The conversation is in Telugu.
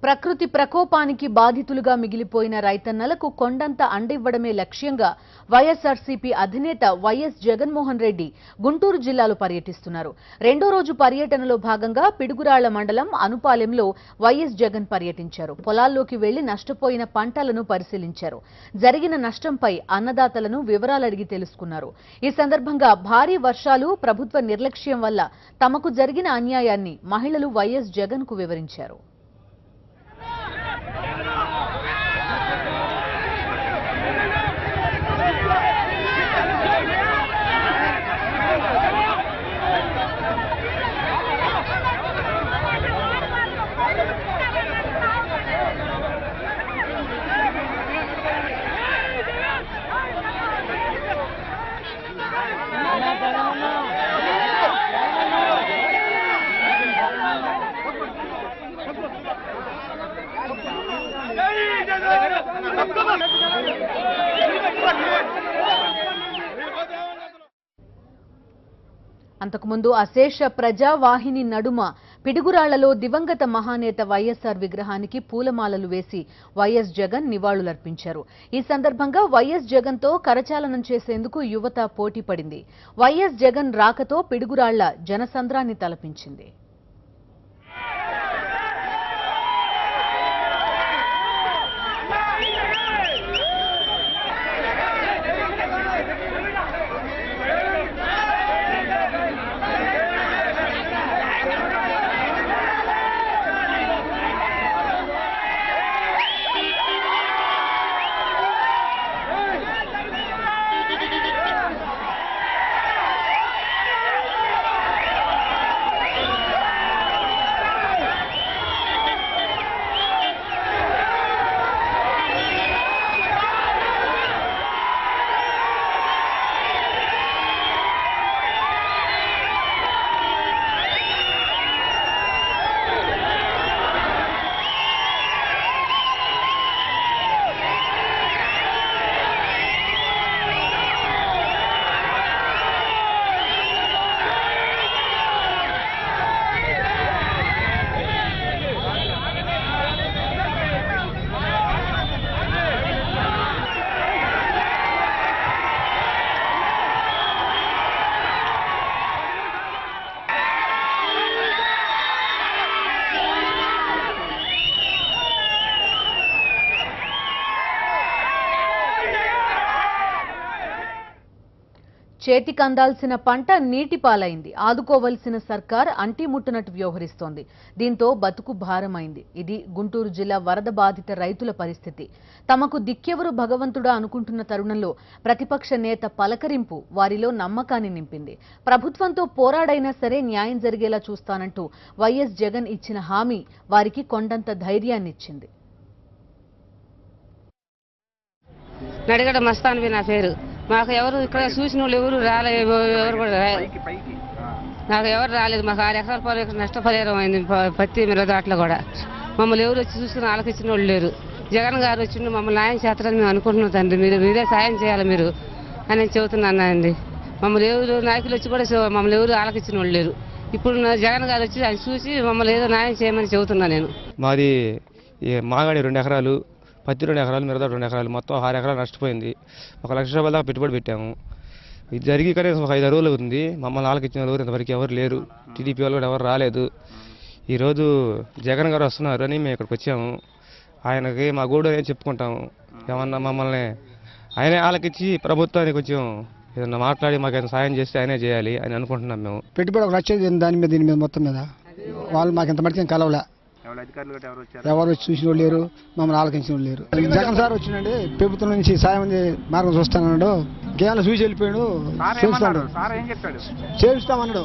ప్రకృతి ప్రకోపానికి బాధితులుగా మిగిలిపోయిన రైతన్నలకు కొండంత అండివ్వడమే లక్ష్యంగా వైఎస్ఆర్సీపీ అధినేత వైఎస్ జగన్మోహన్ రెడ్డి గుంటూరు జిల్లాలో పర్యటిస్తున్నారు. రెండో రోజు పర్యటనలో భాగంగా పిడుగురాళ్ల మండలం అనుపాలెంలో వైఎస్ జగన్ పర్యటించారు. పొలాల్లోకి వెళ్లి నష్టపోయిన పంటలను పరిశీలించారు. జరిగిన నష్టంపై అన్నదాతలను వివరాలు అడిగి తెలుసుకున్నారు. ఈ సందర్భంగా భారీ వర్షాలు, ప్రభుత్వ నిర్లక్ష్యం వల్ల తమకు జరిగిన అన్యాయాన్ని మహిళలు వైఎస్ జగన్ కు వివరించారు. అంతకుముందు అశేష ప్రజావాహిని నడుమ పిడుగురాళ్లలో దివంగత మహానేత వైఎస్ఆర్ విగ్రహానికి పూలమాలలు వేసి వైఎస్ జగన్ నివాళులర్పించారు. ఈ సందర్భంగా వైఎస్ జగన్ తో కరచాలనం చేసేందుకు యువత పోటీ పడింది. వైఎస్ జగన్ రాకతో పిడుగురాళ్ల జనసంద్రాన్ని తలపించింది. చేతికి అందాల్సిన పంట నీటి పాలైంది. ఆదుకోవలసిన సర్కార్ అంటిముట్టనట్టు వ్యవహరిస్తోంది. దీంతో బతుకు భారమైంది. ఇది గుంటూరు జిల్లా వరద బాధిత రైతుల పరిస్థితి. తమకు దిక్కెవరు భగవంతుడా అనుకుంటున్న తరుణంలో ప్రతిపక్ష నేత పలకరింపు వారిలో నమ్మకాన్ని నింపింది. ప్రభుత్వంతో పోరాడైనా సరే న్యాయం జరిగేలా చూస్తానంటూ వైఎస్ జగన్ ఇచ్చిన హామీ వారికి కొండంత ధైర్యాన్నిచ్చింది. నడిగడ మస్తాన్వి నా పేరు. మాకు ఎవరు ఇక్కడ చూసిన వాళ్ళు ఎవరు రాలేదు, ఎవరు కూడా నాకు ఎవరు రాలేదు. మాకు 6 ఎకరాల పొలం ఇక్కడ నష్టపరిహారం అయింది, పత్తి మిరదాట్లో కూడా. మమ్మల్ని ఎవరు వచ్చి చూసుకుని ఆలకించిన వాళ్ళు లేరు. జగన్ గారు వచ్చి మమ్మల్ని న్యాయం చేస్తారని మేము అనుకుంటున్నాం తండ్రి. మీరే సాయం చేయాలి మీరు అని చెబుతున్నాను అండి. మమ్మల్ని ఎవరు నాయకులు వచ్చి కూడా మమ్మల్ని ఎవరు ఆలకించిన వాళ్ళు లేరు. ఇప్పుడు జగన్ గారు వచ్చి ఆయన చూసి మమ్మల్ని ఏదో న్యాయం చేయమని చెబుతున్నా నేను. మాది మాగాడి 2 ఎకరాలు, పత్తి 2 ఎకరాలు, మిరదా 2 ఎకరాలు, మొత్తం 6 ఎకరాలు నష్టపోయింది. 1 లక్ష రూపాయల దాకా పెట్టుబడి పెట్టాము. ఇది జరిగి కనీసం ఒక 5 రోజులు అవుతుంది. మమ్మల్ని ఆలకించిన వాళ్ళు ఇంతవరకు ఎవరు లేరు. టీడీపీ వాళ్ళు కూడా ఎవరు రాలేదు. ఈరోజు జగన్ గారు వస్తున్నారు అని మేము ఇక్కడికి వచ్చాము. ఆయనకి మా గూడు ఏం చెప్పుకుంటాము. ఏమన్నా మమ్మల్ని ఆయనే ఆలకించి ప్రభుత్వానికి కొంచెం ఏదన్నా మాట్లాడి మాకు ఏదైనా సాయం చేస్తే ఆయనే చేయాలి అని అనుకుంటున్నాం మేము. పెట్టుబడి 1 లక్ష దీని మీద మొత్తం మీద వాళ్ళు మాకు ఇంత మటుకు కలవలే. ఎవరు వచ్చి చూసిన వాళ్ళు లేరు, మమ్మల్ని ఆలకించిన వాళ్ళు లేరు. జగన్ సార్ వచ్చినండి, ప్రభుత్వం నుంచి సాయం మార్గం చూస్తానన్నాడు. కేవలం చూసి వెళ్ళిపోయాడు, చేస్తామన్నాడు.